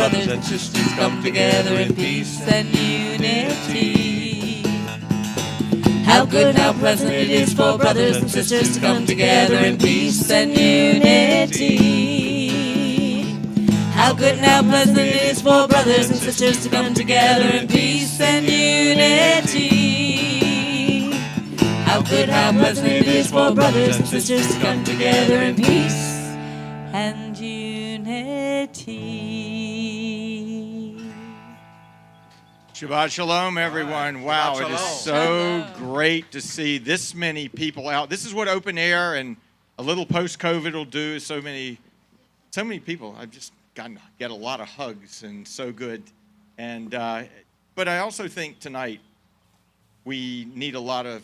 brothers and sisters come together in peace and unity. How good and how pleasant it is for brothers and sisters to come together in peace and unity. How good and how pleasant it is for brothers and sisters to come together in peace and unity. How good and how pleasant it is for brothers and sisters to come together in peace and unity. Shabbat Shalom, everyone. Wow, Shabbat Shalom. It is so great to see this many people out. This is what open air and a little post-COVID will do. Is so many people. I've just gotten to get a lot of hugs, and so good. And but I also think tonight we need a lot of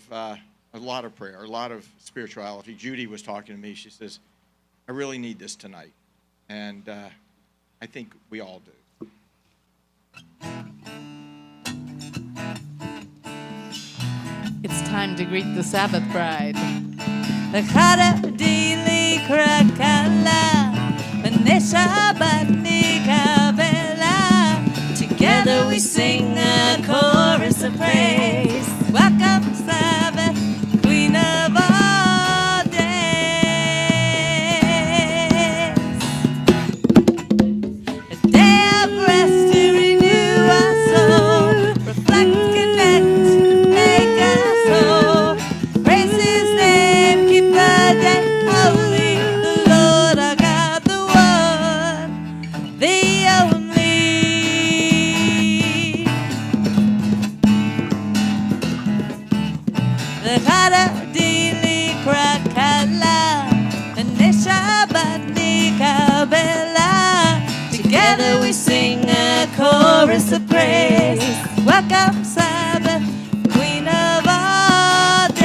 prayer, a lot of spirituality. Judy was talking to me. She says, "I really need this tonight," and I think we all do. It's time to greet the Sabbath bride. Together we sing a chorus of praise. Welcome, Sabbath, Queen of all days. A day of rest to renew our soul. Reflect, connect, make us whole. Praise His name, keep the day holy. The Lord our God, the one, the only. The Chada Dili Krakala, the Neshabat Nikabela. Together we sing a chorus of praise. Welcome, Sabbath, Queen of all days.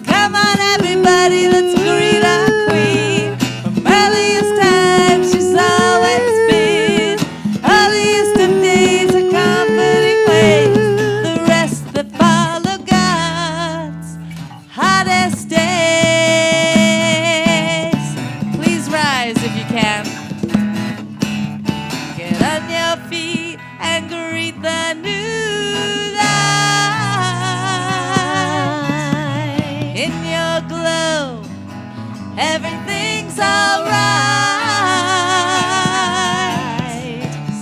Come on, everybody, let's greet our Queen. From earliest time, she's always been. Earliest of days, her comforting ways. The rest that follow God's hottest days. Please rise if you can. Get on your feet and greet the new light. In your glow, everything's alright.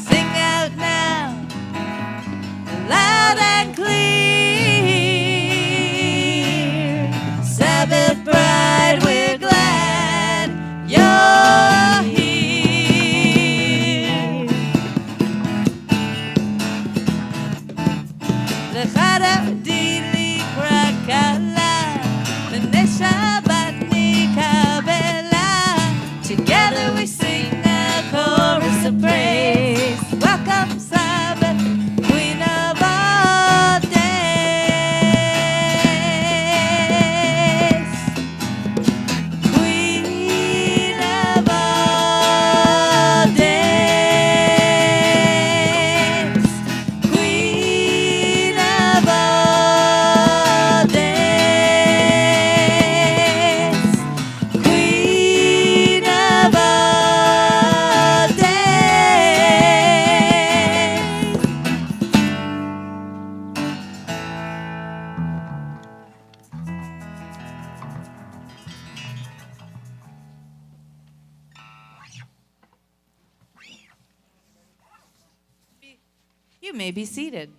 Sing out now, loud and clear. Sabbath bride, we're glad you're here. The Chada Dili Krakala, the Neshabat Nikabela. Together we sing a chorus of praise. Welcome, Sabbath, Queen of all days. Queen of all days. Queen of all days. Queen of all days. You may be seated.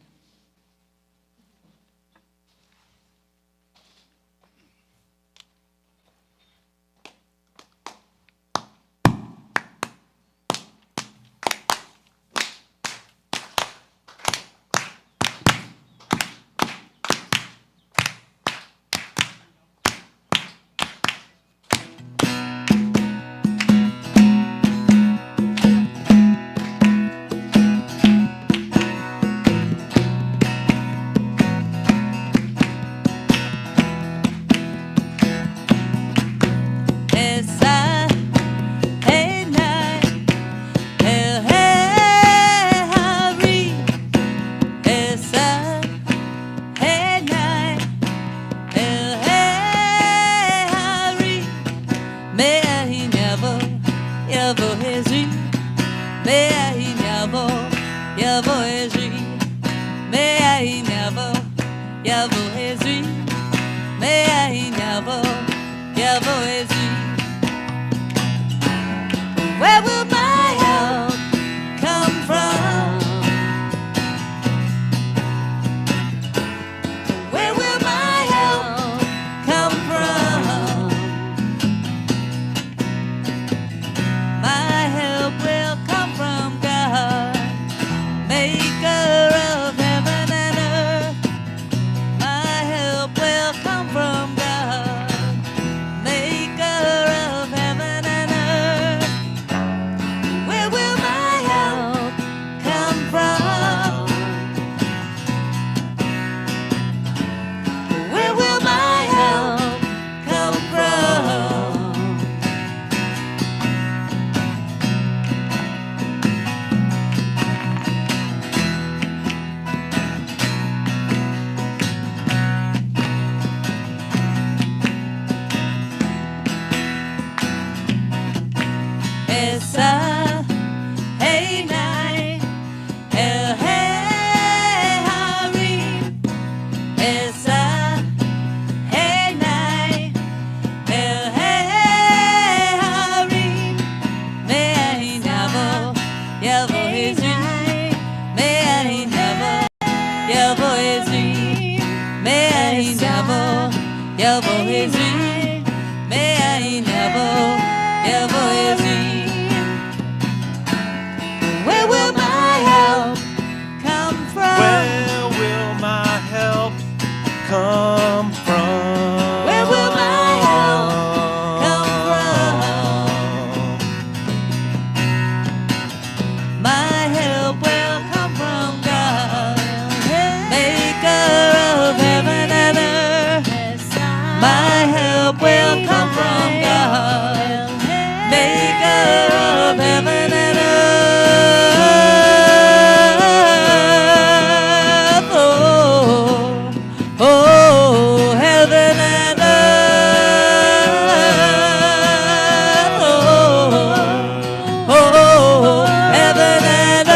יבוא עזרי, מאין יבוא, יבוא עזרי. Where will my help come from? Where will my help come from? My help will come from God, maker of heaven and earth. My help will come from God, maker of heaven and earth. Where will my help come from? Where will my help come from? Esa, hey night, el hey harim. Esa, hey night, el hey harim. Me'ahin yavo, yavo Ezri. Me'ahin yavo, yavo Ezri. Me'ahin yavo, yavo Ezri. Me'ahin yavo, yavo Ezri. Where will my help come from? Where will my help come from? Where will my help come from? My help will come from God, maker of heaven and earth. My help will come from God, maker of heaven and earth. Oh, oh, heaven and earth. Oh, oh, heaven and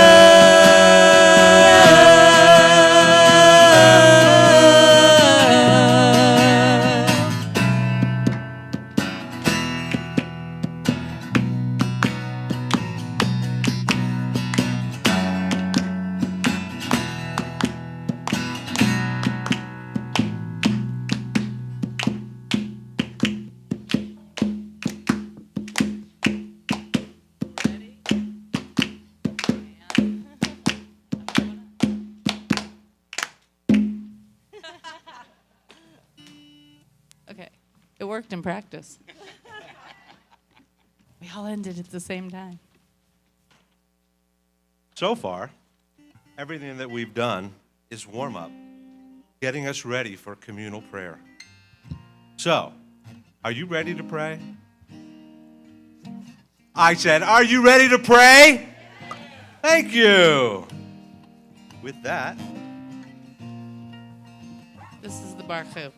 Okay, it worked in practice. We all ended at the same time. So far, everything that we've done is warm up, getting us ready for communal prayer. So, are you ready to pray? I said, are you ready to pray? Thank you. With that, This is the Baruch.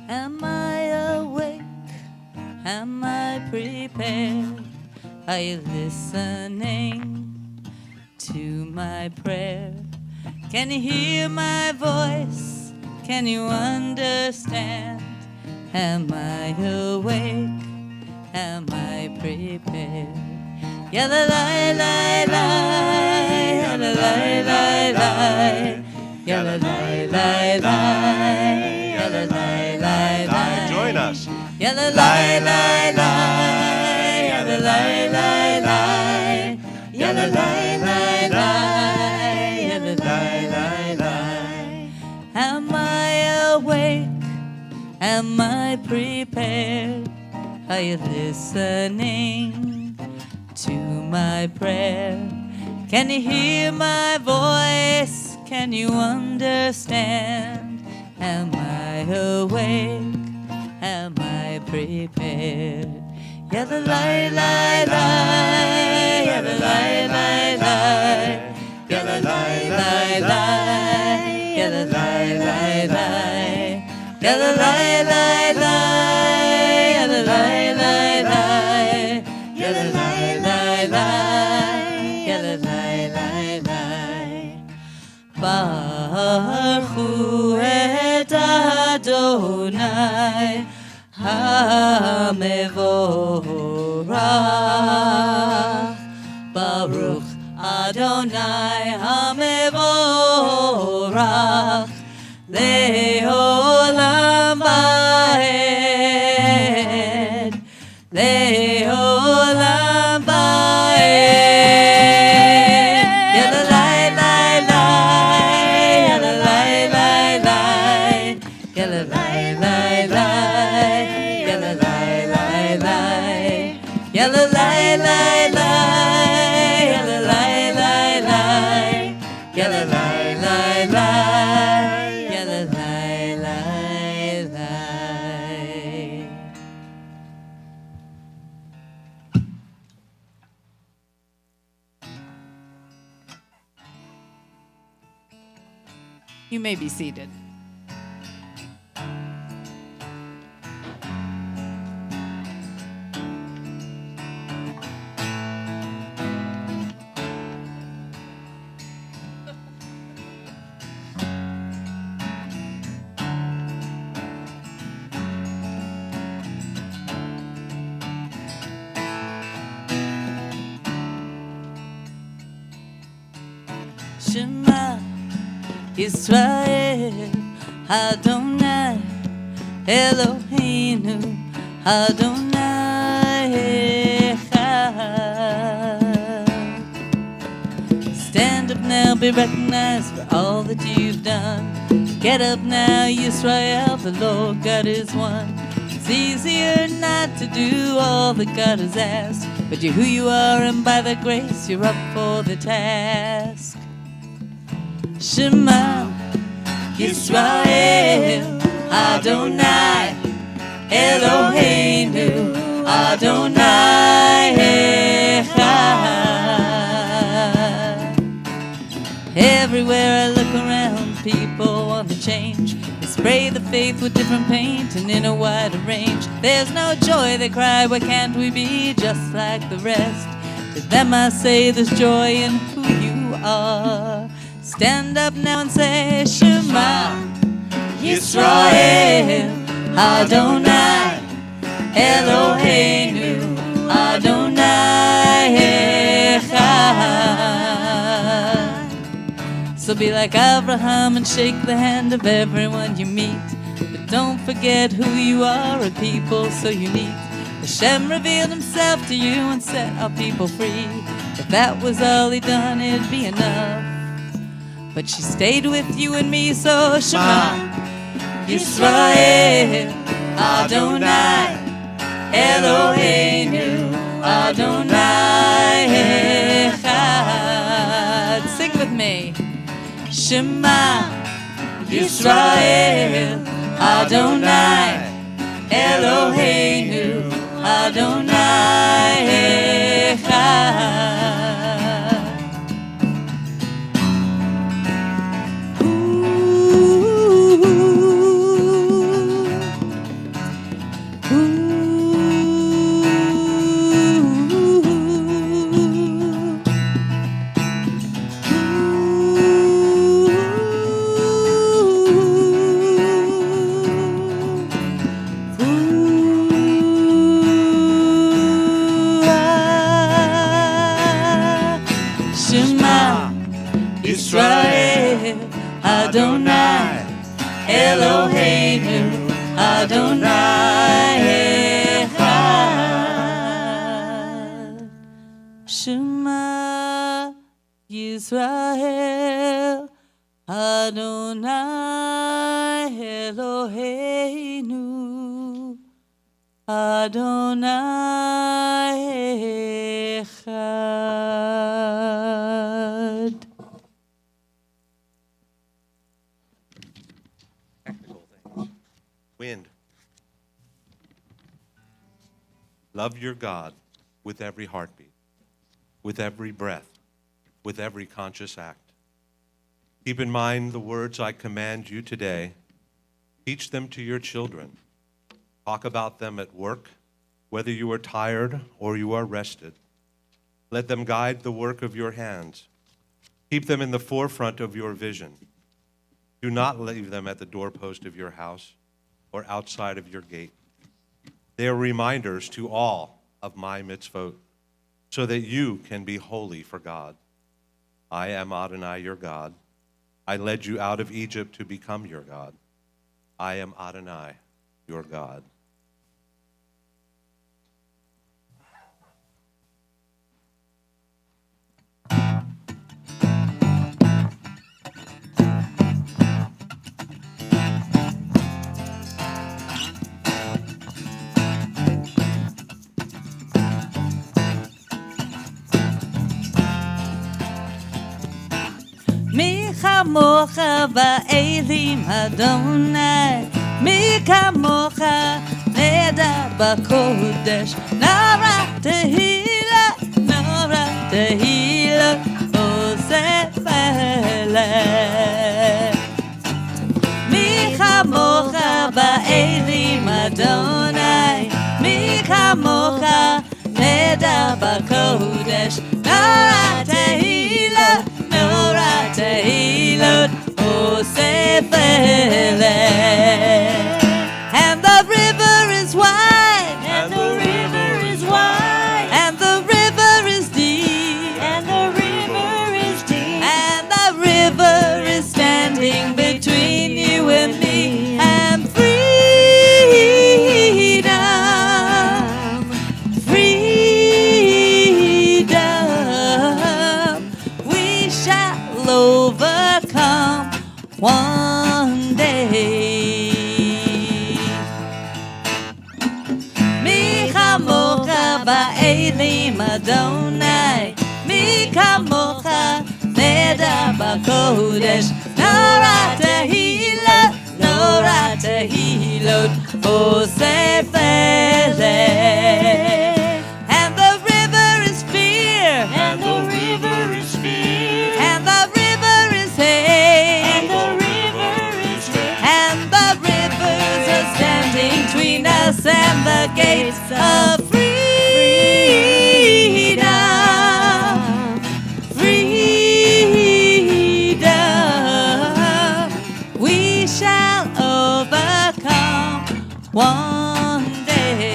Am I awake? Am I prepared? Are you listening to my prayer? Can you hear my voice? Can you understand? Am I awake? Am I prepared? Yalla la la la, yalla la la la, yalla la la la, yalla la la la. join us. Yalla la la la, yalla la la la, yalla la la la, yalla la la la. Am I awake? Am I prepared? Are you listening to my prayer? Can you hear my voice? Can you understand? Am I awake? Am I prepared? Yalla la la la, yalla la la la, yalla la la la, yalla la la la, yalla la la la, yalla la la la, yalla Le'olam va'ed. Yalalai, lai, lai. Yalalai, lai, lai. Yalalai, lai, lai. Yalalai, lai, lai. Yalalai, lai, lai. Yalalai, lai, lai. Yalalai, lai, lai. Yalalai, lai, lai. You may be seated. Shema Yisrael Adonai Eloheinu Adonai Echad. Stand up now, be recognized for all that you've done. Get up now, Yisrael, the Lord God is one. It's easier not to do all that God has asked, but you're who you are, and by the grace you're up for the task. Shema Yisrael Adonai Eloheinu Adonai Echad. Everywhere I look around, people want to change. They spray the faith with different paint and in a wider range. There's no joy, they cry, why can't we be just like the rest? To them I say there's joy in who you are. Stand up now and say Shema Yisrael Adonai Eloheinu Adonai Echad. So be like Abraham and shake the hand of everyone you meet. But don't forget who you are, a people so unique. Hashem revealed himself to you and set our people free. If that was all he done, it'd be enough. But she stayed with you and me, so Shema Yisrael Adonai Eloheinu Adonai Echad. Sing with me. Shema Yisrael Adonai Eloheinu Adonai Echad. Israel Adonai Eloheinu Adonai Echad. Shema Yisrael Adonai Eloheinu Adonai Echad. Wind. Love your God with every heartbeat, with every breath, with every conscious act. Keep in mind the words I command you today. Teach them to your children. Talk about them at work, whether you are tired or you are rested. Let them guide the work of your hands. Keep them in the forefront of your vision. Do not leave them at the doorpost of your house or outside of your gate. They are reminders to all of my mitzvot, so that you can be holy for God. I am Adonai, your God. I led you out of Egypt to become your God. I am Adonai, your God. כמוך באלים אדוני, מי כמוך נדע בקודש. נורא תהילה, נורא תהילה, עושה פלא. מי כמוך באלים אדוני, מי כמוך נדע בקודש. נורא תהילה, נורא תהילות, עושה פלא. And the river is wide, And the river is wide, and the river is deep, And the river is deep, and the river is standing between you and me. And freedom, freedom, we shall overcome one day. מי כמוך באלים אדוני, מי כמוך נדע בקודש. נורא תהילה, נורא תהילות, עושה פלא. And the river is fear, and the river is fear, and the river is hate, and the river is hate, and the rivers are standing between us and the gates of freedom. Freedom, we shall overcome one day.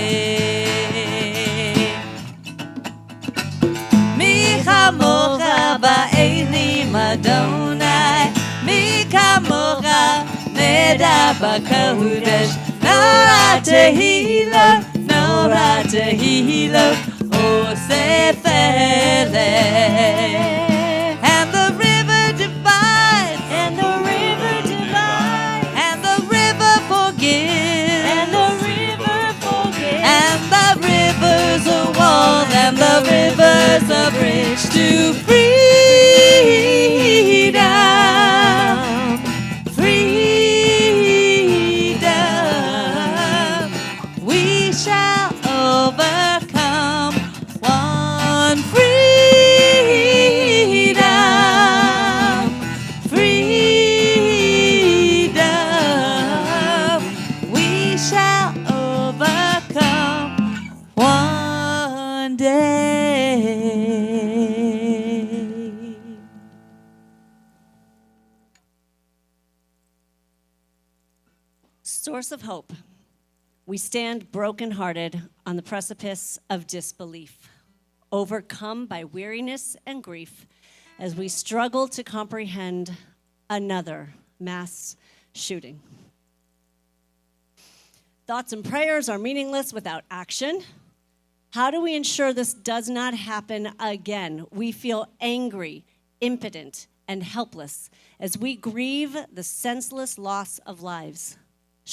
מי כמוך באלים אדוני, מי כמוך נדע בקודש. נורא תהילה, נורא תהילות, עושה פלא. And the river divides, and the river divides, and the river forgives, and the river forgives, and the river's a wall, and the river's a bridge to freedom. Freedom, we shall overcome one. Freedom, freedom, we shall overcome one day. Source of hope. We stand brokenhearted on the precipice of disbelief, overcome by weariness and grief as we struggle to comprehend another mass shooting. Thoughts and prayers are meaningless without action. How do we ensure this does not happen again? We feel angry, impotent, and helpless as we grieve the senseless loss of lives.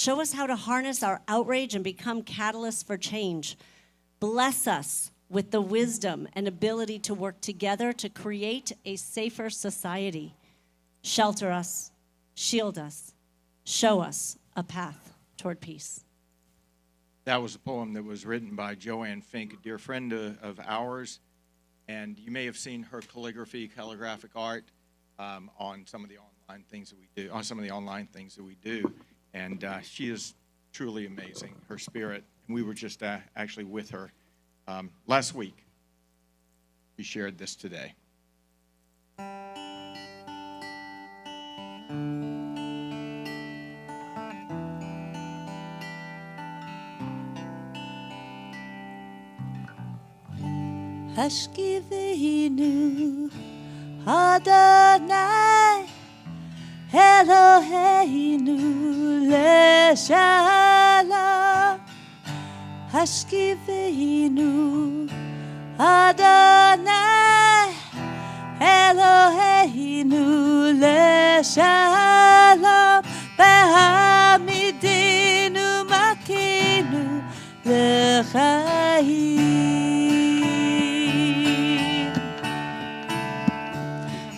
Show us how to harness our outrage and become catalysts for change. Bless us with the wisdom and ability to work together to create a safer society. Shelter us, shield us, show us a path toward peace. That was a poem that was written by Joanne Fink, a dear friend of ours. And you may have seen her calligraphic art on some of the online things that we do, And she is truly amazing, her spirit. And we were just actually with her last week. She shared this today. Hashkivenu Adonai Eloheinu leshalom. Hashkivenu Adonai Eloheinu leshalom. Behamidinu makinu lechaim.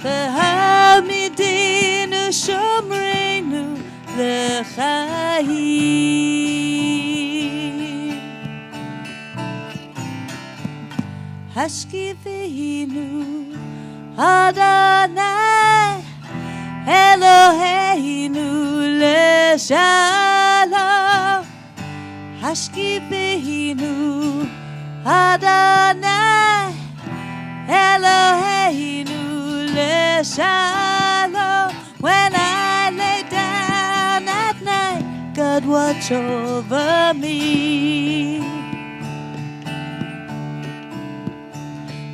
Behamidinu Hashkivenu Adonai Eloheinu leshalom. Hashkivenu Adonai Eloheinu leshalom. When I lay down at night, God watch over me.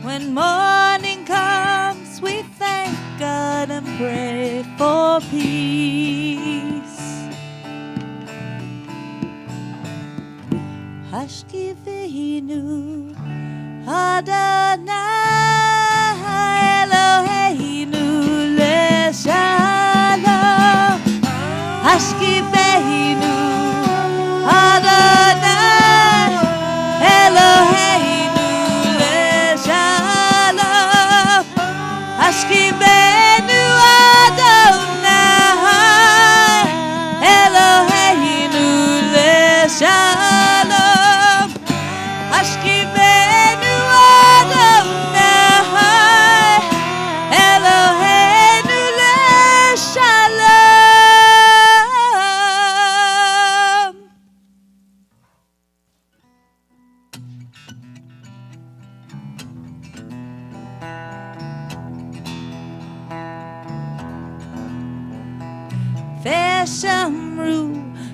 When morning comes, we thank God and pray for peace. Hashkivenu Adonai Eloheinu leshalom. Hashkivenu Adonai Eloheinu leshalom. Hashkivenu Adonai Eloheinu leshalom. Hashkivenu Adonai Eloheinu leshalom. Veshamru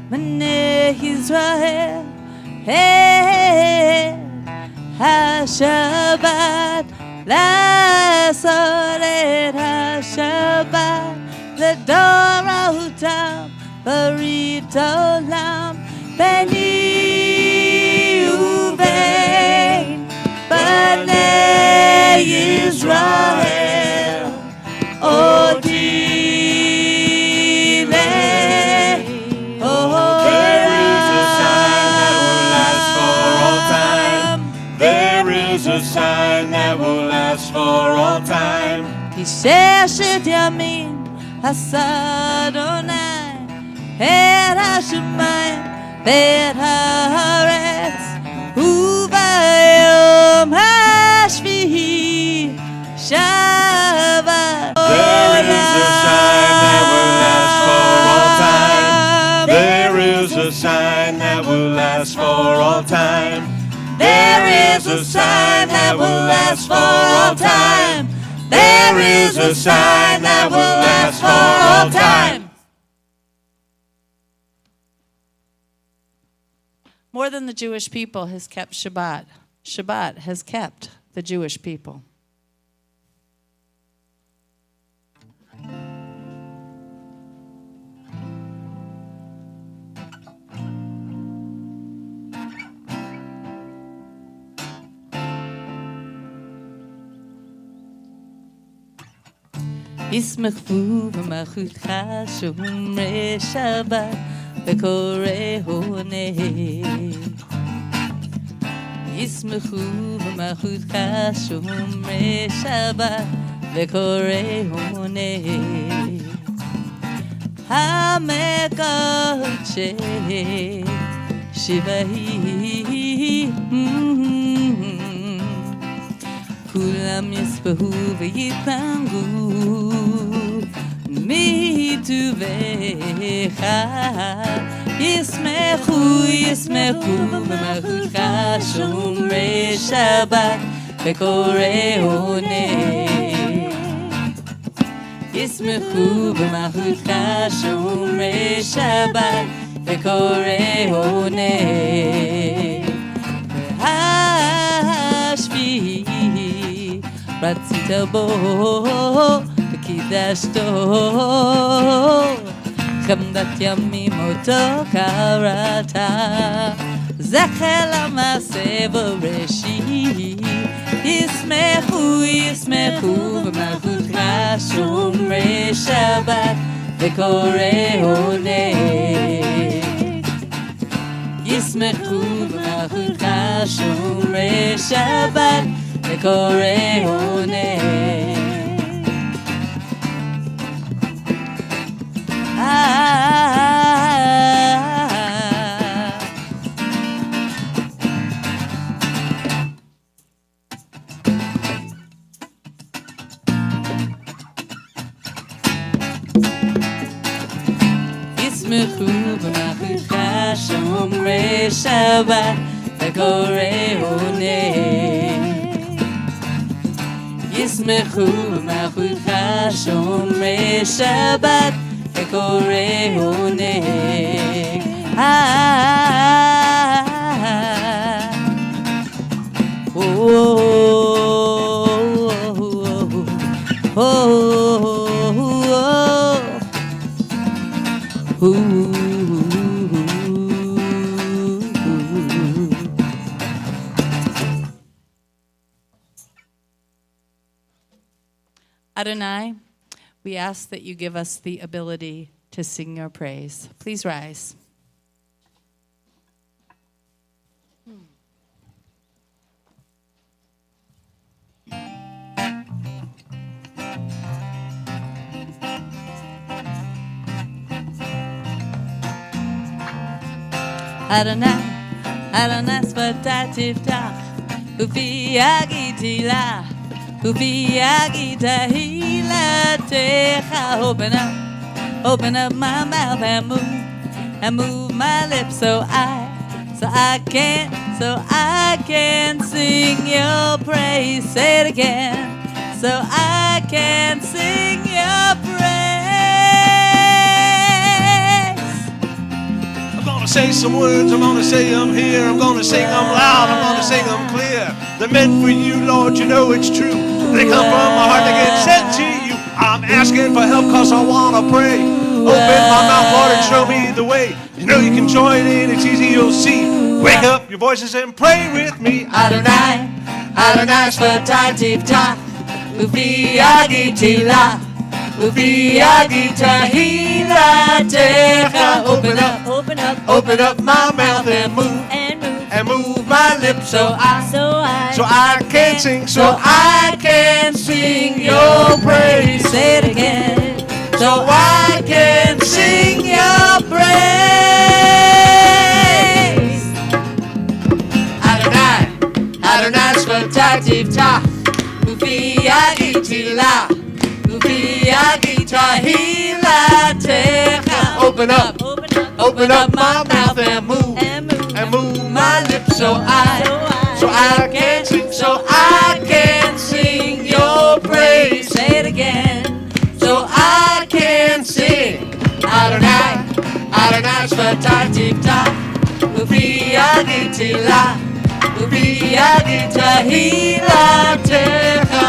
Bnei Yisrael HaShabbat לעשות את השבת לדורותם ברית עולם ביני ובין בני ישראל אותי A sign that will last for all time. כי ששת ימים עשה אדוני את השמיים ואת הארץ וביום השביעי שבת. There is a sign that will last for all time. There is a sign that will last for all time. There is a sign that will last for all time. There is a sign that will last for all time. More than the Jewish people has kept Shabbat. Shabbat has kept the Jewish people. ישמחו במלכותך שומרי שבת וקוראי הונה. ישמחו במלכותך שומרי שבת וקוראי הונה. המקודשי שבעי כולם יספהו ויתענגו מטובך. ישמחו ישמחו במלכותך שומרי שבת וקוראי הונה. ישמחו במלכותך שומרי שבת וקוראי הונה. השביעי רצית בו וקידשתו, חמדת ימים אותו קראת, זכר למעשה בראשית. ישמחו ישמחו במלכותך שומרי שבת וקוראי הונה. ישמחו במלכותך שומרי שבת וקוראי הונה. ישמחו במחותך שומרי שבת וקוראי עונה. ישמחו במחותך שומרי שבת וקוראי עונה. Adonai, we ask that you give us the ability to sing your praise. Please rise. Adonai, Adonai Svatativtach, Ufi Agitila, Ufi Agitahila Techa. Open up my mouth and move my lips so I can sing your praise. Say it again, so I can sing your praise. I'm gonna say some words, I'm gonna say them here, I'm gonna sing them loud, I'm gonna sing them clear. They're meant for you, Lord, you know it's true. They come from my heart, they get sent to you. I'm asking for help cause I wanna pray. Open my mouth, Lord, and show me the way. You know you can join in, it's easy, you'll see. Wake up your voices and pray with me. Adonai, Adonai Svatativtach, Ufi Agitila, Ufi Agitahila Techa. Open up my mouth and move my lips so I can sing your praise. Say it again, so I can sing your praise. Adonai, Adonai Svatativtach, Ufi Agitila, Ufi Agitahila Techa. Open up my mouth and move my lips so I can sing your praise. Say it again, so I can sing. Adonai, Adonai Svatativtach, Ufi Agitila, Ufi Agitahila Techa.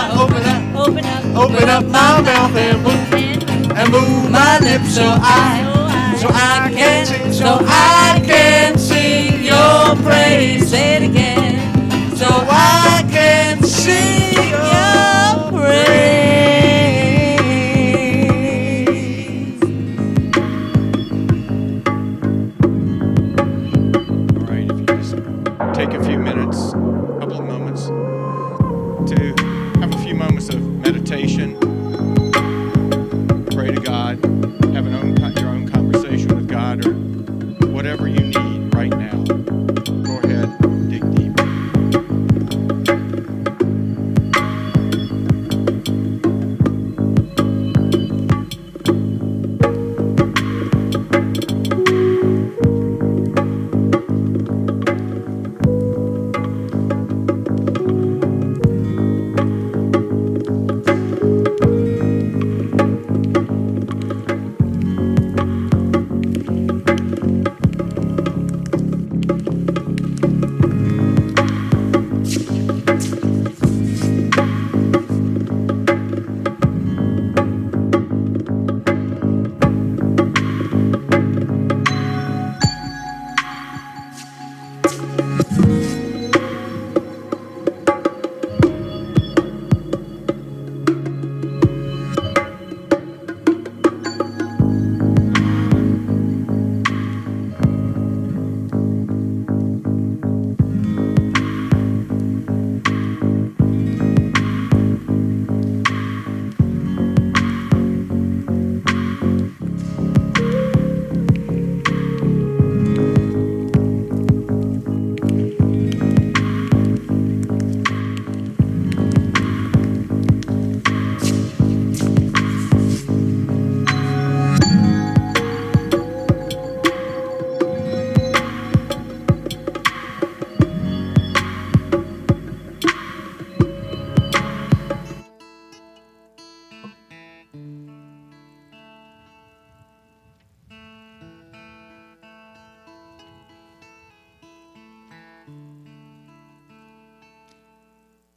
Open up my mouth and move my lips so I can sing your praise. Say it again, so I can sing your praise. All right, if you just take a few minutes, a couple of moments, to have a few moments of meditation, pray to God, have your own conversation with God, or whatever you need right now. Go ahead, dig deep.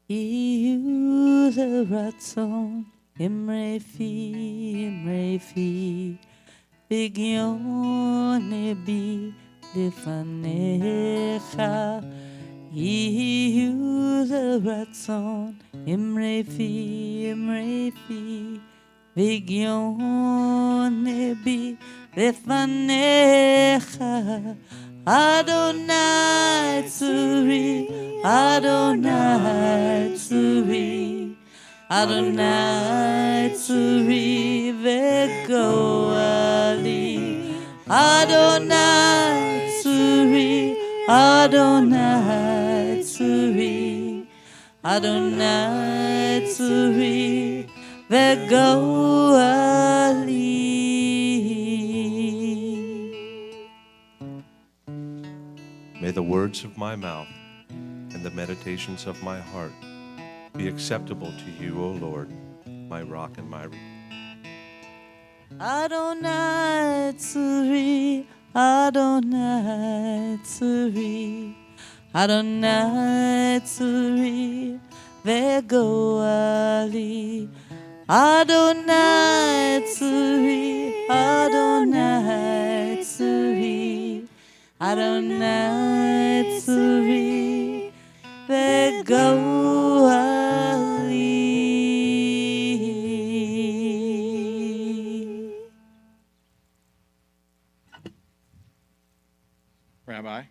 יהיו לרצון אמרי פי בגיון בי לפניך יהיו לרצון אמרי פי בגיון בי לפניך Adonai Tzuri, Adonai Tzuri, Adonai Tzuri vegoali. Adonai Tzuri, Adonai Tzuri, Adonai Tzuri vegoali. May the words of my mouth and the meditations of my heart be acceptable to you, O Lord, my rock and my redeemer. Adonai Tzuri, Adonai Tzuri, Adonai Tzuri vegoali. Adonai Tzuri, Adonai Tzuri, Adonai Tzuri vegoali. Rabbi,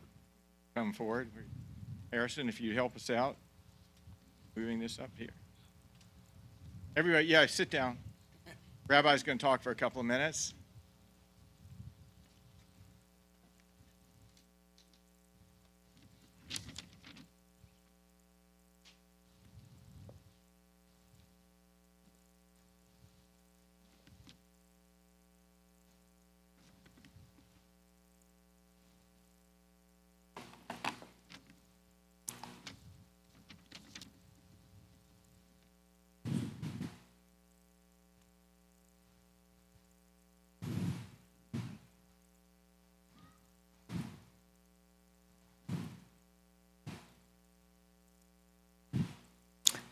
come forward. Harrison, if you help us out, moving this up here. Everybody, yeah, sit down. Rabbi's going to talk for a couple of minutes.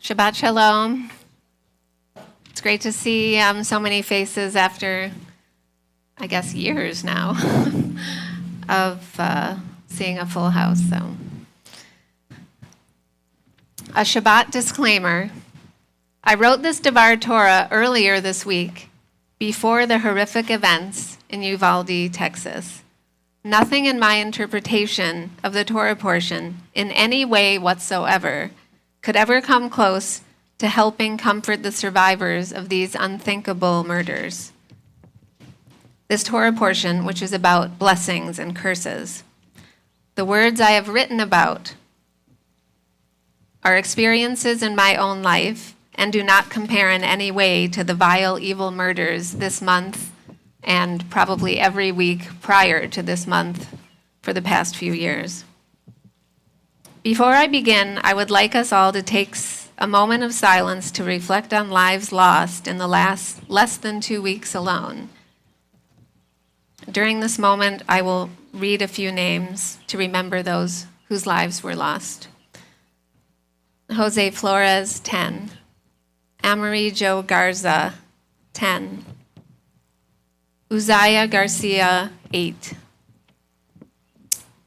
Shabbat Shalom. It's great to see so many faces after, I guess, years now of seeing a full house. So, a Shabbat disclaimer. I wrote this Devar Torah earlier this week, before the horrific events in Uvalde, Texas. Nothing in my interpretation of the Torah portion in any way whatsoever could ever come close to helping comfort the survivors of these unthinkable murders. This Torah portion, which is about blessings and curses. The words I have written about are experiences in my own life and do not compare in any way to the vile, evil murders this month and probably every week prior to this month for the past few years. Before I begin, I would like us all to take a moment of silence to reflect on lives lost in the less than 2 weeks alone. During this moment, I will read a few names to remember those whose lives were lost. Jose Flores, 10. Amory Joe Garza, 10. Uzziah Garcia, 8.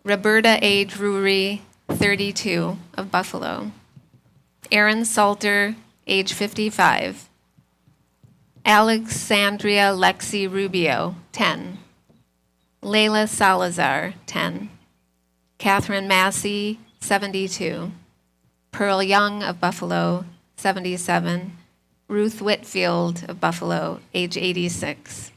Roberta A. Drury, 32, of Buffalo. Aaron Salter, age 55. Alexandria Lexi Rubio, 10. Layla Salazar, 10. Catherine Massey, 72. Pearl Young of Buffalo, 77. Ruth Whitfield of Buffalo, age 86.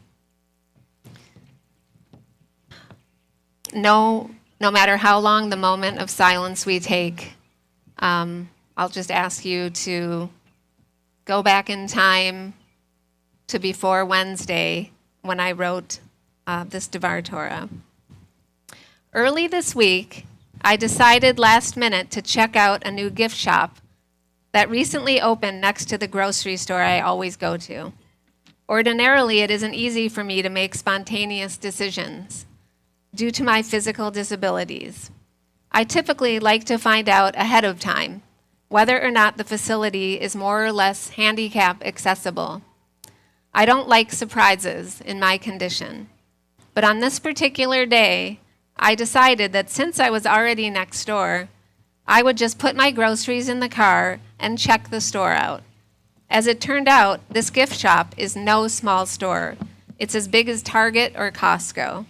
No matter how long the moment of silence we take, I'll just ask you to go back in time to before Wednesday when I wrote this Devar Torah. Early this week, I decided last minute to check out a new gift shop that recently opened next to the grocery store I always go to. Ordinarily, it isn't easy for me to make spontaneous decisions due to my physical disabilities. I typically like to find out ahead of time whether or not the facility is more or less handicap accessible. I don't like surprises in my condition, but on this particular day, I decided that since I was already next door, I would just put my groceries in the car and check the store out. As it turned out, this gift shop is no small store. It's as big as Target or Costco.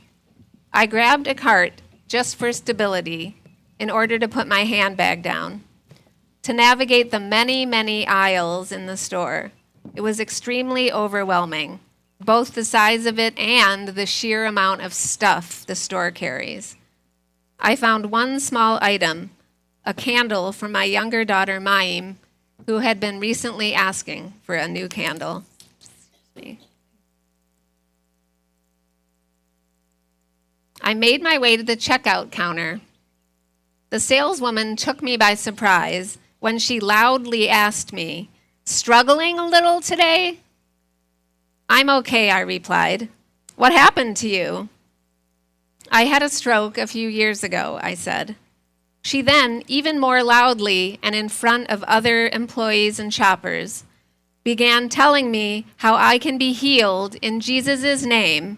I grabbed a cart just for stability in order to put my handbag down. To navigate the many, many aisles in the store, it was extremely overwhelming, both the size of it and the sheer amount of stuff the store carries. I found one small item, a candle from my younger daughter, Maim, who had been recently asking for a new candle. I made my way to the checkout counter. The saleswoman took me by surprise when she loudly asked me, "Struggling a little today?" "I'm okay," I replied. "What happened to you?" "I had a stroke a few years ago," I said. She then, even more loudly and in front of other employees and shoppers, began telling me how I can be healed in Jesus' name.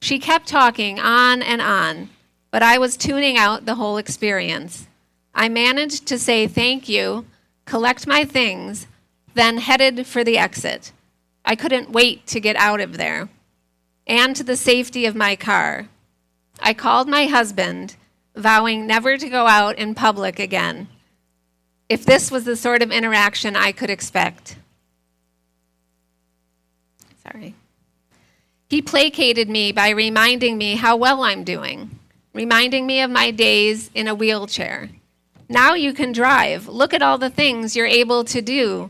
She kept talking on and on, but I was tuning out the whole experience. I managed to say thank you, collect my things, then headed for the exit. I couldn't wait to get out of there and to the safety of my car. I called my husband, vowing never to go out in public again, if this was the sort of interaction I could expect. Sorry. He placated me by reminding me how well I'm doing, reminding me of my days in a wheelchair. "Now you can drive. Look at all the things you're able to do,"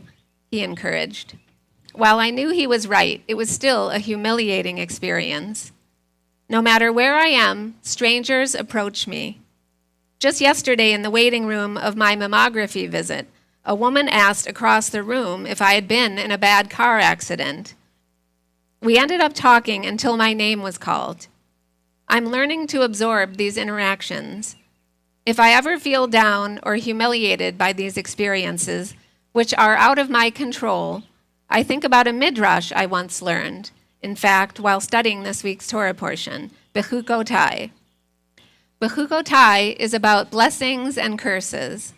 he encouraged. While I knew he was right, it was still a humiliating experience. No matter where I am, strangers approach me. Just yesterday in the waiting room of my mammography visit, a woman asked across the room if I had been in a bad car accident. We ended up talking until my name was called. I'm learning to absorb these interactions. If I ever feel down or humiliated by these experiences, which are out of my control, I think about a midrash I once learned, in fact, while studying this week's Torah portion, Bechukotai. Bechukotai is about blessings and curses.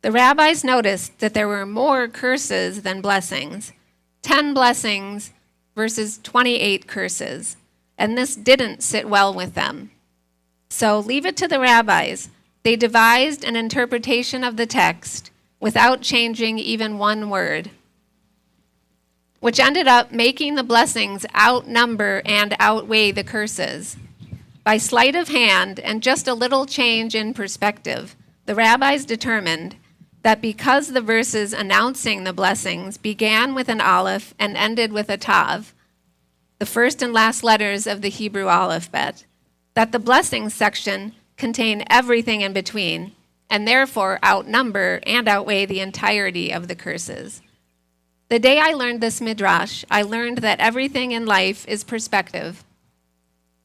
The rabbis noticed that there were more curses than blessings, 10 blessings versus 28 curses, and this didn't sit well with them. So leave it to the rabbis. They devised an interpretation of the text without changing even one word, which ended up making the blessings outnumber and outweigh the curses. By sleight of hand and just a little change in perspective, the rabbis determined that because the verses announcing the blessings began with an aleph and ended with a tav, the first and last letters of the Hebrew alphabet, that the blessings section contain everything in between and therefore outnumber and outweigh the entirety of the curses. The day I learned this midrash, I learned that everything in life is perspective.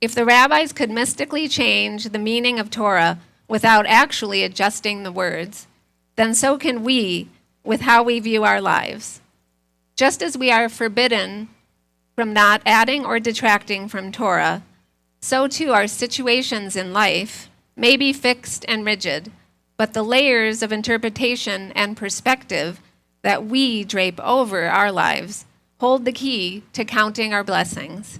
If the rabbis could mystically change the meaning of Torah without actually adjusting the words, then so can we with how we view our lives. Just as we are forbidden from not adding or detracting from Torah, so too our situations in life may be fixed and rigid, but the layers of interpretation and perspective that we drape over our lives hold the key to counting our blessings.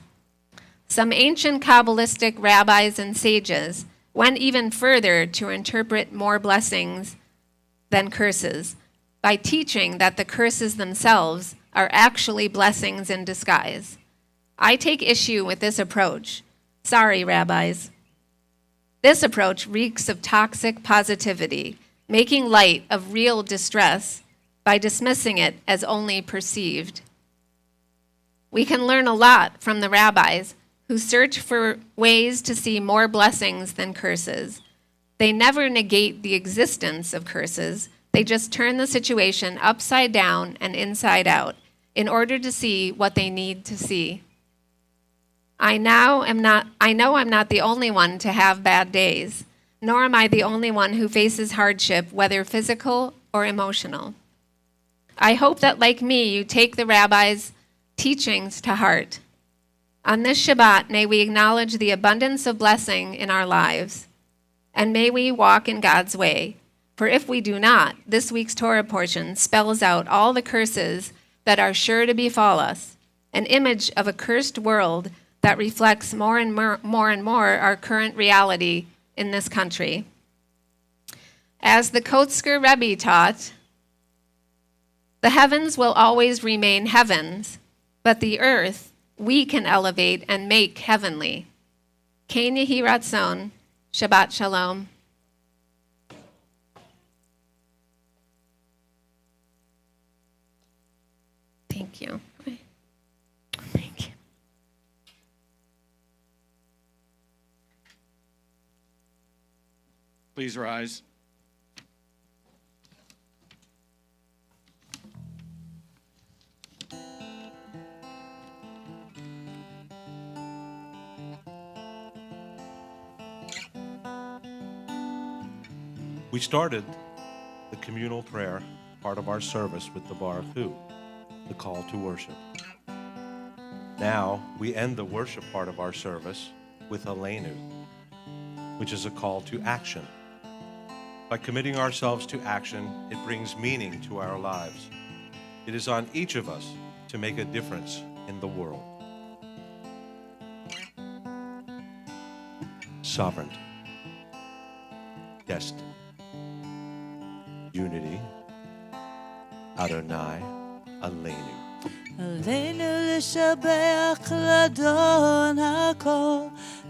Some ancient Kabbalistic rabbis and sages went even further to interpret more blessings than curses by teaching that the curses themselves are actually blessings in disguise. I take issue with this approach. Sorry, rabbis. This approach reeks of toxic positivity, making light of real distress by dismissing it as only perceived. We can learn a lot from the rabbis who search for ways to see more blessings than curses. They never negate the existence of curses. They just turn the situation upside down and inside out in order to see what they need to see. I know I'm not the only one to have bad days, nor am I the only one who faces hardship, whether physical or emotional. I hope that, like me, you take the rabbi's teachings to heart. On this Shabbat, may we acknowledge the abundance of blessing in our lives, and may we walk in God's way. For if we do not, this week's Torah portion spells out all the curses that are sure to befall us, an image of a cursed world that reflects more and more our current reality in this country. As the Kotzker Rebbe taught, the heavens will always remain heavens, but the earth we can elevate and make heavenly. Ken Yehi Ratzon, Shabbat Shalom. Thank you. Thank you. Please rise. We started the communal prayer part of our service with the Baruch Hu, the call to worship. Now we end the worship part of our service with Aleinu, which is a call to action. By committing ourselves to action, it brings meaning to our lives. It is on each of us to make a difference in the world. Sovereignty, destiny, unity, Adonai, Aleinu. עלינו לשבח לאדון הכל,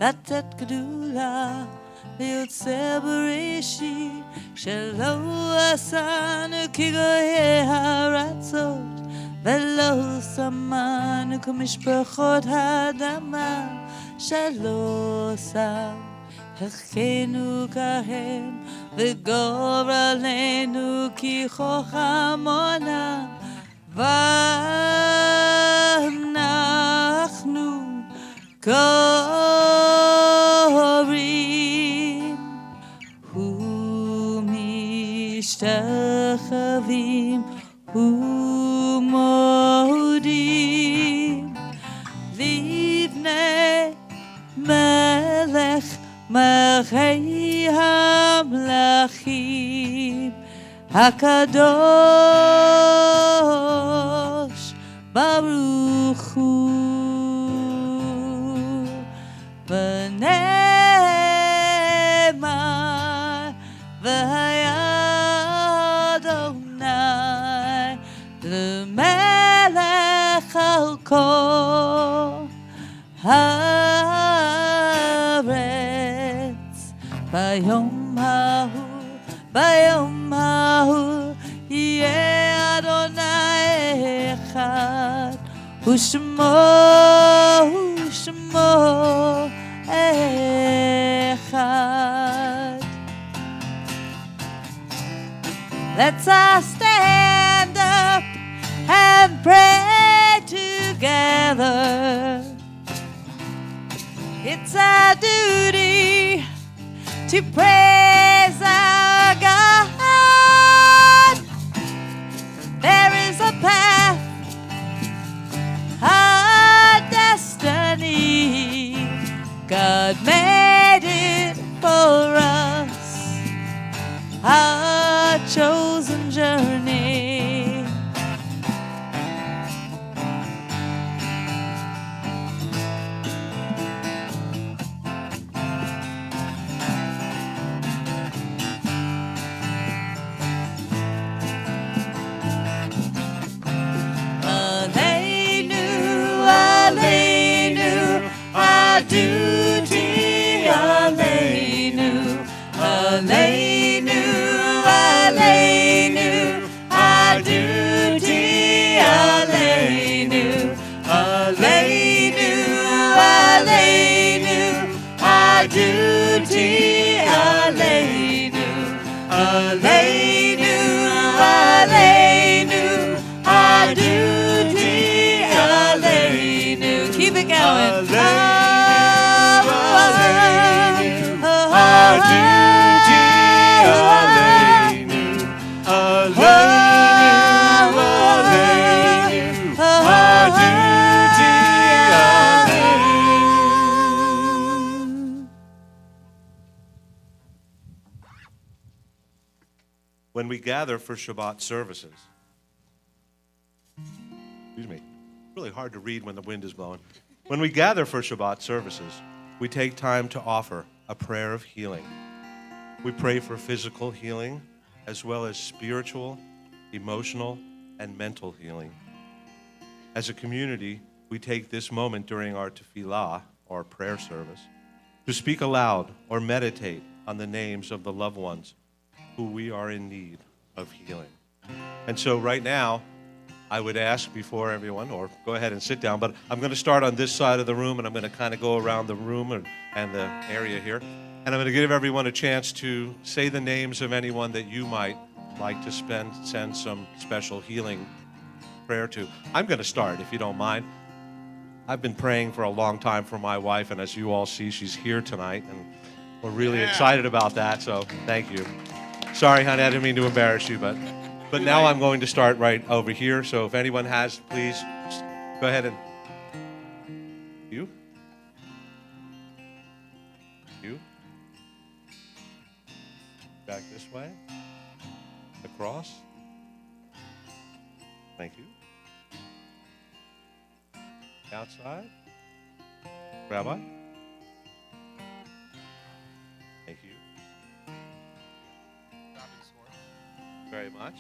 לתת גדולה ליוצר בראשית, שלא עשנו כגויי הארצות, ולא שמנו כמשפחות האדמה, שלא שם חלקנו כהם, וגור עלינו כחכם עולם. ואנחנו קוראים ומשתחווים ומודים לפני מלך מלכי המלכים הקדוש ברוך הוא ונאמר והיה אדוני למלך על כל הארץ ביום ההוא יהיה אדוני אחד ושמו אחד. Let's all stand up and pray together. It's our duty to praise our God. There is a path, a destiny. God made it for us, our chosen journey. Duty, Aleinu, Aleinu, Aleinu, our duty, Aleinu, Aleinu, Aleinu, our duty, Aleinu, Aleinu, Aleinu, our duty, Aleinu. Keep it going. When we gather for Shabbat services, excuse me, really hard to read when the wind is blowing. When we gather for Shabbat services, we take time to offer a prayer of healing. We pray for physical healing as well as spiritual, emotional, and mental healing. As a community, we take this moment during our tefillah, or prayer service, to speak aloud or meditate on the names of the loved ones who we are in need of healing. And so right now, I would ask before everyone, or go ahead and sit down, but I'm going to start on this side of the room, and I'm going to kind of go around the room and the area here. And I'm going to give everyone a chance to say the names of anyone that you might like to send some special healing prayer to. I'm going to start, if you don't mind. I've been praying for a long time for my wife, and as you all see, she's here tonight, and we're really excited about that, so thank you. Sorry, honey, I didn't mean to embarrass you, but now I'm going to start right over here. So if anyone has, please go ahead and you. Back this way. Across. Thank you. Outside. Rabbi. Thank you very much.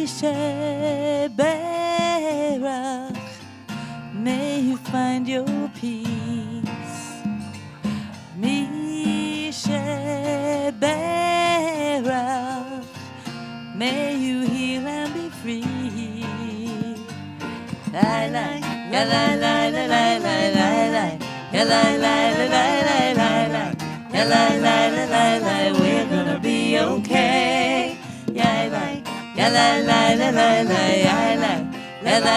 Sheberach, may you find your peace. Sheberach, may you heal and be free. La la la la la la la la la la la la la la la la. We're gonna be okay. Yeah, la la la la la la la la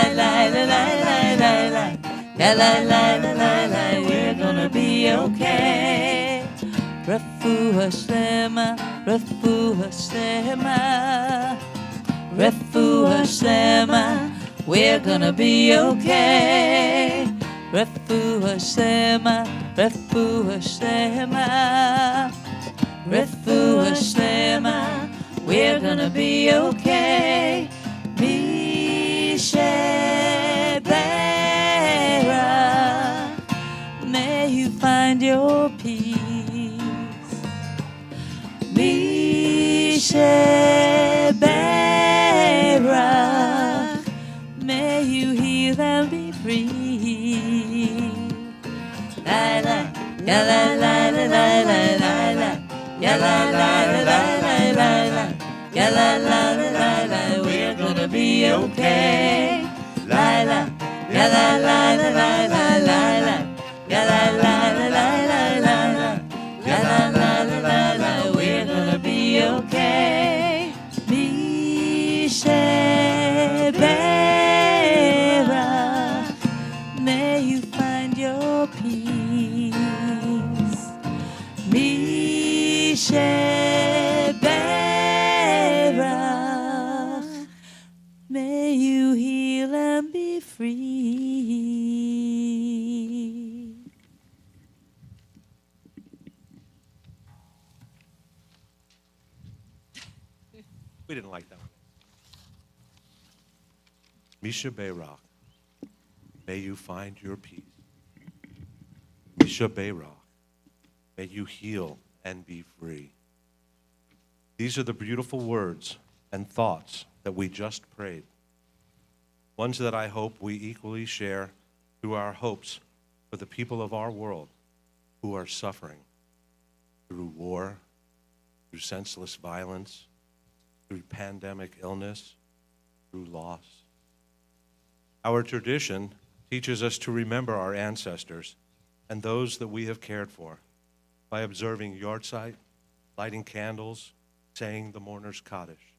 la la la. We're gonna be okay. Refuah Shlema, Refuah Shlema, Refuah Shlema. We're gonna be okay. Refuah Shlema, Refuah Shlema, Refuah Shlema. We're gonna be okay. Misheberach, may you find your peace. Misheberach, may you heal and be free. La la la la la la la la la la la la la la la. Yeah, la la la la la, we're gonna be okay. La la, yeah, la la la la la la la, yeah, la la la la la la la, yeah, la la la la la, we're gonna be okay. Misheberach, may you find your peace. Misheberach, may you heal and be free. We didn't like that one. Misheberach, may you find your peace. Misheberach, may you heal and be free. These are the beautiful words and thoughts that we just prayed. Ones that I hope we equally share through our hopes for the people of our world who are suffering through war, through senseless violence, through pandemic illness, through loss. Our tradition teaches us to remember our ancestors and those that we have cared for by observing yahrzeit, lighting candles, saying the mourner's Kaddish.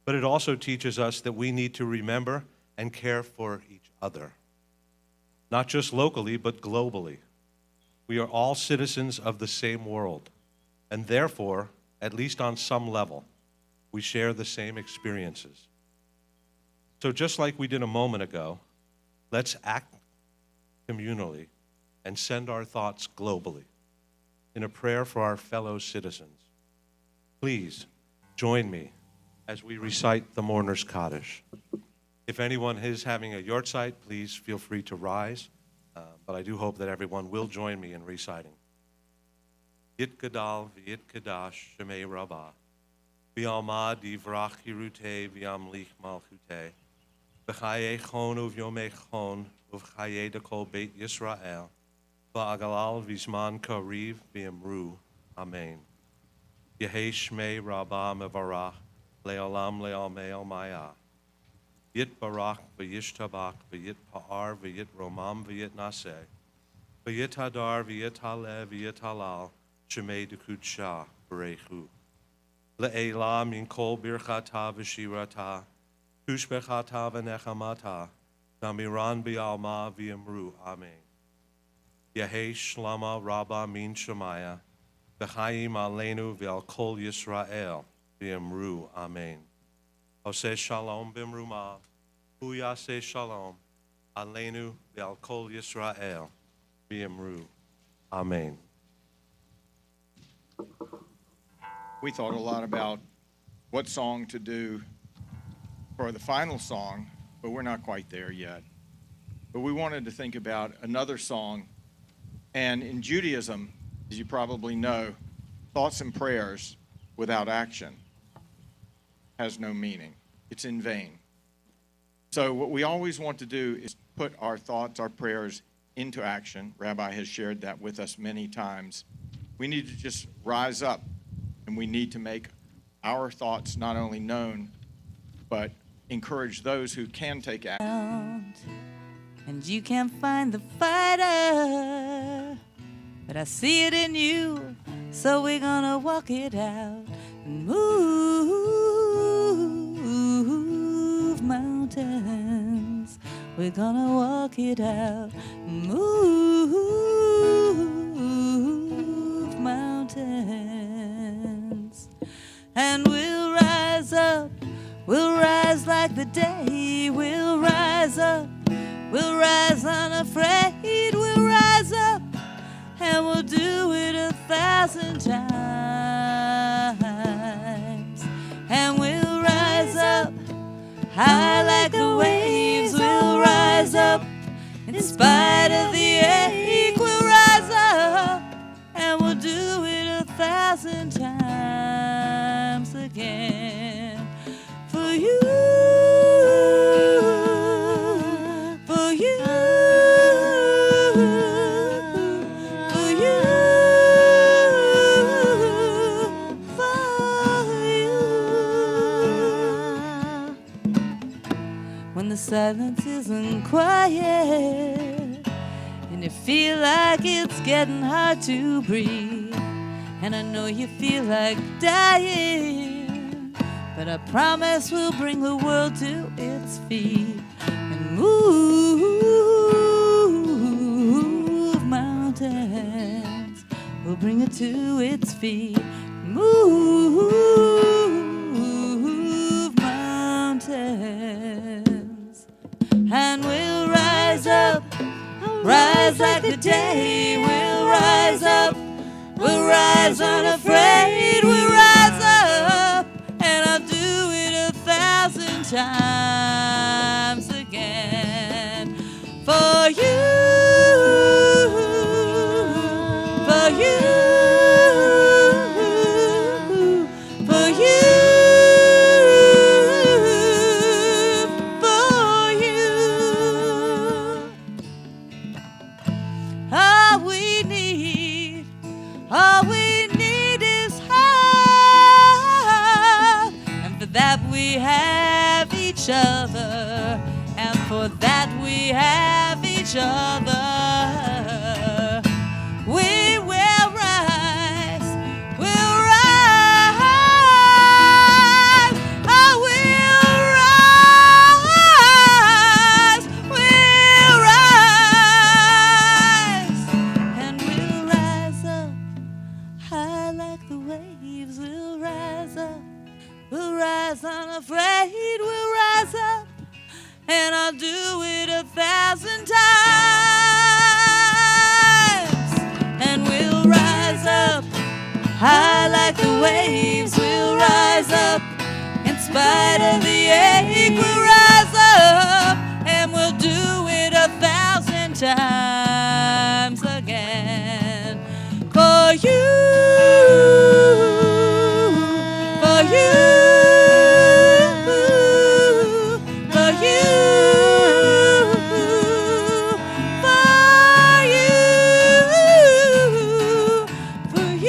But it also teaches us that we need to remember and care for each other, not just locally, but globally. We are all citizens of the same world, and therefore, at least on some level, we share the same experiences. So just like we did a moment ago, let's act communally and send our thoughts globally in a prayer for our fellow citizens. Please join me as we recite the Mourner's Kaddish. If anyone is having a yortzeit, please feel free to rise, but I do hope that everyone will join me in reciting. Yit Gadal v'yit Kadash Shemei Rabbah v'alma divrach hirute v'yamlich malchute v'chaye chon uv'yomei chon uv'chaye dekol Beit Yisrael v'agalal v'zman kariv v'yamru. Amen. Yehei Shmei Rabbah mevarach le'olam le'almei almaya. Yit barak v'yish tabak v'yit pa'ar v'yit romam v'yit naseh v'yit hadar v'yit haleh v'yit halal shemei dekudsha b'reichu le'ela min kol birchata v'shirata kushbechata v'nechamata damiran b'alma v'yamru. Amen. Yehei shlama rabba min shemaya v'chayim aleinu v'al kol Yisrael v'yamru. Amen. Oseh shalom b'mruma, hu yaseh shalom, aleinu v'al kol Yisrael, v'yamru. Amen. We thought a lot about what song to do for the final song, but we're not quite there yet. But we wanted to think about another song. And in Judaism, as you probably know, thoughts and prayers without action has no meaning. It's in vain. So what we always want to do is put our thoughts, our prayers into action. Rabbi has shared that with us many times. We need to just rise up, and we need to make our thoughts not only known, but encourage those who can take action. And you can't find the fighter, but I see it in you, so we're gonna walk it out and move mountains. We're gonna walk it out and move mountains. And we'll rise up, we'll rise like the day, we'll rise up, we'll rise unafraid, we'll rise up, and we'll do it 1,000 times. And we'll rise up, high like the waves, we'll rise up, in spite of the ache, we'll rise up, and we'll do it 1,000 times again. For you, for you, for you, for you. When the silence isn't quiet and you feel like it's getting hard to breathe, and I know you feel like dying, but I promise we'll bring the world to its feet and move mountains. We'll bring it to its feet, move mountains. And we'll rise up, rise like the day, we'll rise up, we'll rise unafraid, we'll rise up, and I'll do it 1,000 times again. For you, for you, for you, for you. All we need is hope, and for that we have each other, and for that we have each other. We will rise, we'll rise, oh, we'll spite of the ache, we'll rise up and we'll do it 1,000 times again. For you, for you, for you, for you, for you,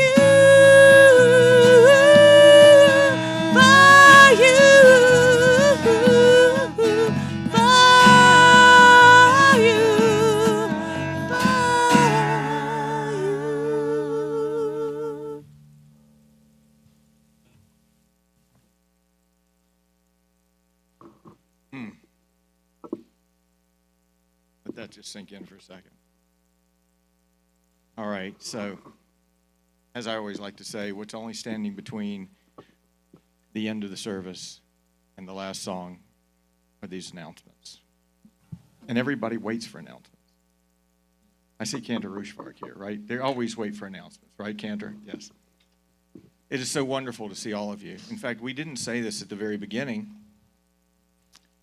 Let that just sink in for a second. All right, so as I always like to say, what's only standing between the end of the service and the last song are these announcements. And everybody waits for announcements. I see Cantor Rushvark here, right? They always wait for announcements, right, Cantor? Yes. It is so wonderful to see all of you. In fact, we didn't say this at the very beginning.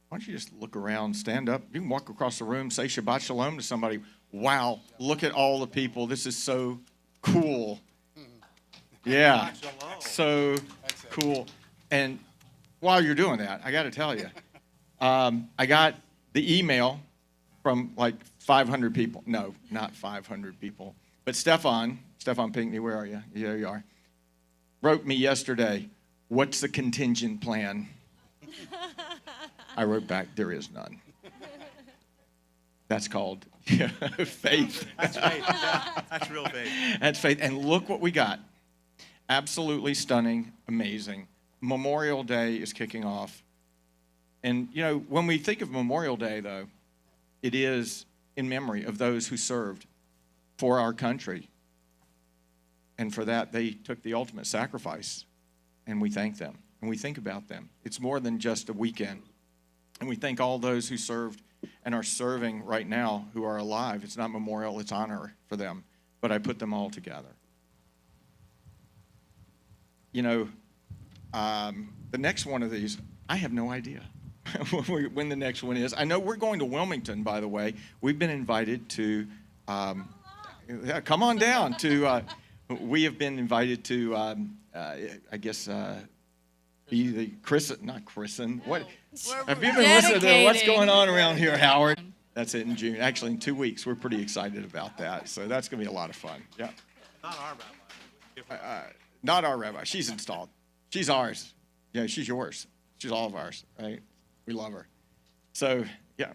Why don't you just look around, stand up. You can walk across the room, say Shabbat Shalom to somebody. Wow, look at all the people. This is so cool. Yeah, so cool. And while you're doing that, I got to tell you, I got the email from like 500 people. No, not 500 people. But Stefan Pinckney, where are you? There you are. Wrote me yesterday, what's the contingent plan? I wrote back, there is none. That's called faith. That's faith. Yeah, that's real faith. That's faith. And look what we got. Absolutely stunning, amazing. Memorial Day is kicking off. And, you know, when we think of Memorial Day, though, it is in memory of those who served for our country. And for that, they took the ultimate sacrifice. And we thank them. And we think about them. It's more than just a weekend. And we thank all those who served and are serving right now who are alive. It's not memorial, it's honor for them. But I put them all together. You know, the next one of these, I have no idea when the next one is. I know we're going to Wilmington, by the way. We've been invited to, come on down to, we have been invited to, I guess, be the not christen. What? Have you been listening to what's going on around here, Howard? That's it in June. Actually, in 2 weeks, we're pretty excited about that. So that's going to be a lot of fun. Yeah. Not our rabbi. Not our rabbi. She's installed. She's ours. Yeah, she's yours. She's all of ours, right? We love her. So, yeah.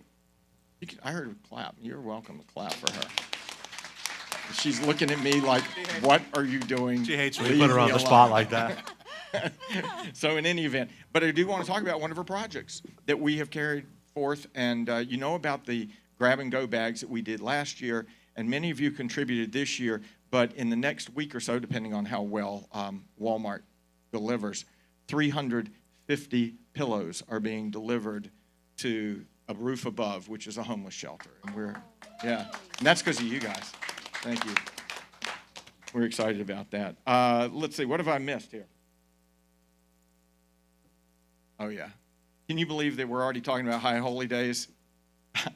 I heard her clap. You're welcome to clap for her. She's looking at me like, what are you doing? She hates when we put her on the spot like that. So in any event, but I do want to talk about one of her projects that we have carried forth, and you know about the grab-and-go bags that we did last year, and many of you contributed this year, but in the next week or so, depending on how well Walmart delivers, 350 pillows are being delivered to a roof above, which is a homeless shelter. And and that's because of you guys. Thank you. We're excited about that. Let's see, what have I missed here? Oh, yeah. Can you believe that we're already talking about High Holy Days?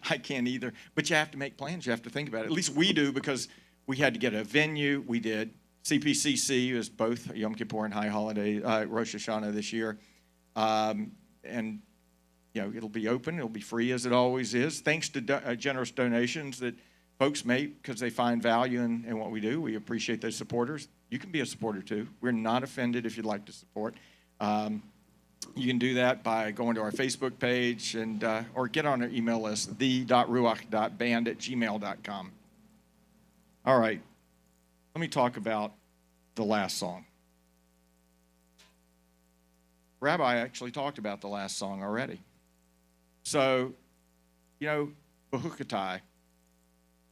I can't either. But you have to make plans. You have to think about it. At least we do, because we had to get a venue. We did. CPCC is both Yom Kippur and High Holiday, Rosh Hashanah this year. And, you know, it'll be open. It'll be free, as it always is. Thanks to generous donations that folks make because they find value in what we do. We appreciate those supporters. You can be a supporter, too. We're not offended if you'd like to support. You can do that by going to our Facebook page and or get on our email list, the.ruach.band@gmail.com. All right. Let me talk about the last song. Rabbi actually talked about the last song already. So, you know, Behukatai,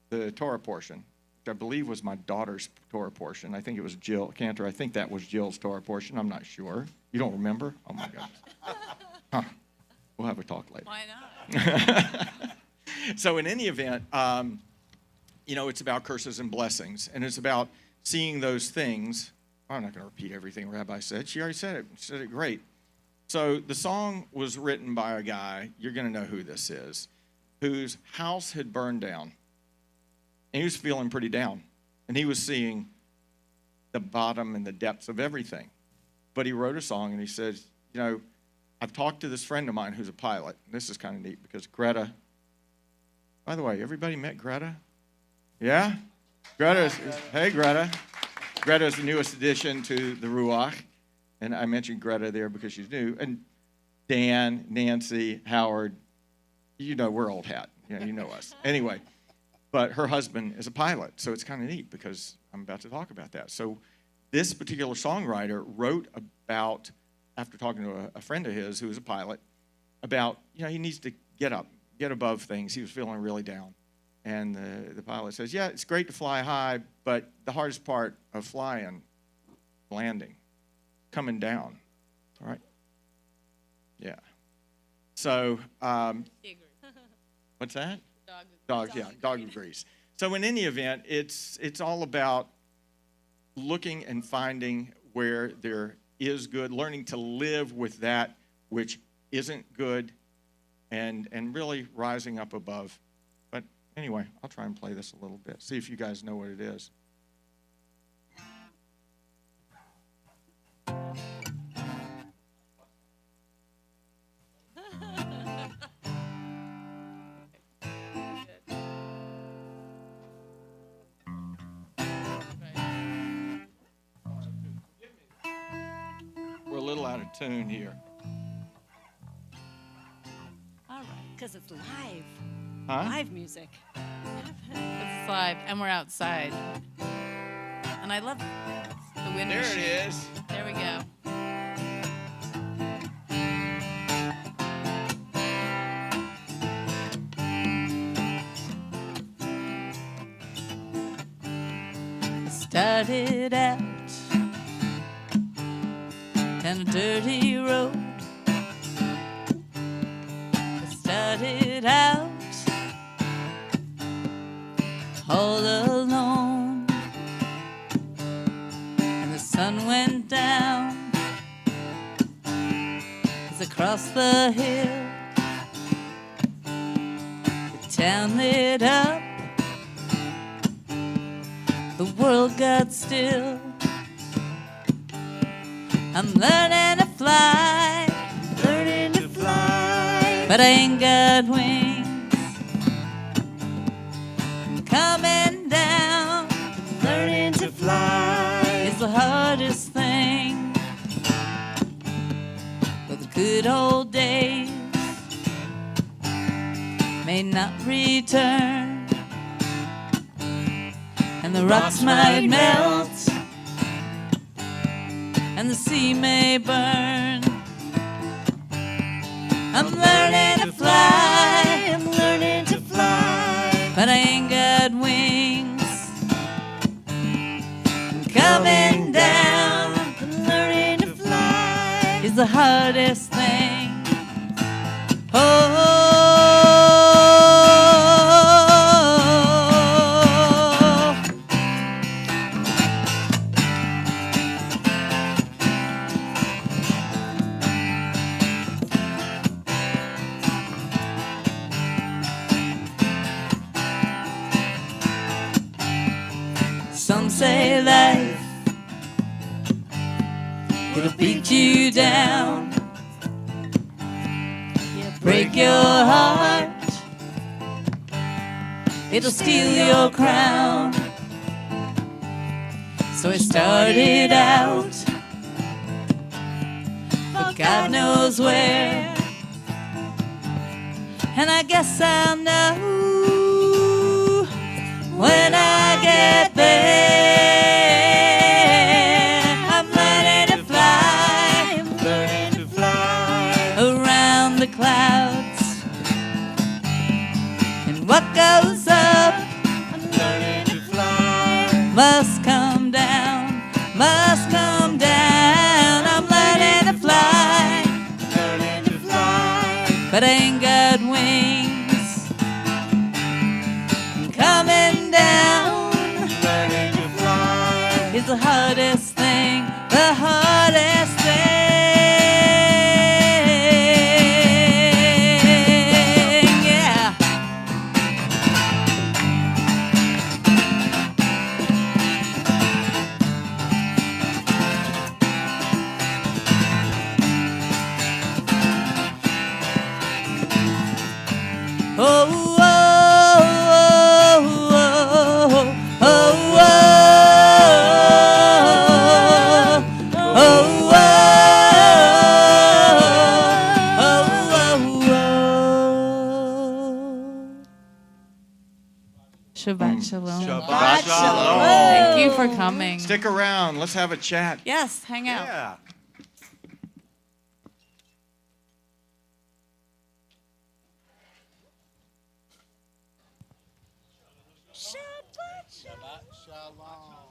the Torah portion, which I believe was my daughter's Torah portion. I think it was Jill Cantor. I think that was Jill's Torah portion. I'm not sure. You don't remember? Oh, my gosh. Huh. We'll have a talk later. Why not? So in any event, you know, it's about curses and blessings. And it's about seeing those things. I'm not going to repeat everything Rabbi said. She already said it. She said it great. So the song was written by a guy, you're going to know who this is, whose house had burned down. And he was feeling pretty down. And he was seeing the bottom and the depths of everything. But he wrote a song and he says, you know, I've talked to this friend of mine who's a pilot. This is kind of neat because Greta, by the way, everybody met Greta? Yeah? Hey, Greta. Greta is the newest addition to the Ruach. And I mentioned Greta there because she's new. And Dan, Nancy, Howard, you know, we're old hat. You know us. Anyway, but her husband is a pilot. So it's kind of neat because I'm about to talk about that. So this particular songwriter wrote about, after talking to a friend of his who was a pilot, about, you know, he needs to get up, get above things. He was feeling really down. And the pilot says, yeah, it's great to fly high, but the hardest part of flying, landing, coming down, all right? Yeah. So, what's that? Dog agrees. So in any event, it's all about looking and finding where there is good, learning to live with that which isn't good, and really rising up above. But anyway, I'll try and play this a little bit, see if you guys know what it is. We're a little out of tune here. All right, because it's live. Huh? Live music. It's live, and we're outside. And I love the wind. There it is. There we go. Started out down a dirty road. Started out all alone, and the sun went down as across the hill the town lit up, the world got still. I'm learning to fly, but I ain't got wings. Coming down, learning to fly is the hardest thing. But the good old days may not return, and the rocks might melt, and the sea may burn. I'm learning to fly, but I ain't got wings. I'm coming down, learning to fly is the hardest thing. Oh. Some say life, it'll beat you down, break your heart, it'll steal your crown. So I started out, but God knows where, and I guess I'll know when I get there. I'm learning to fly around the clouds, and what goes up must come down, must come down. I'm learning to fly, but I ain't got wings. Coming down, learning to fly is the hardest thing, the hardest thing. Shalom. Shabbat shalom. Thank you for coming. Stick around. Let's have a chat. Yes, hang out. Yeah. Shabbat shalom.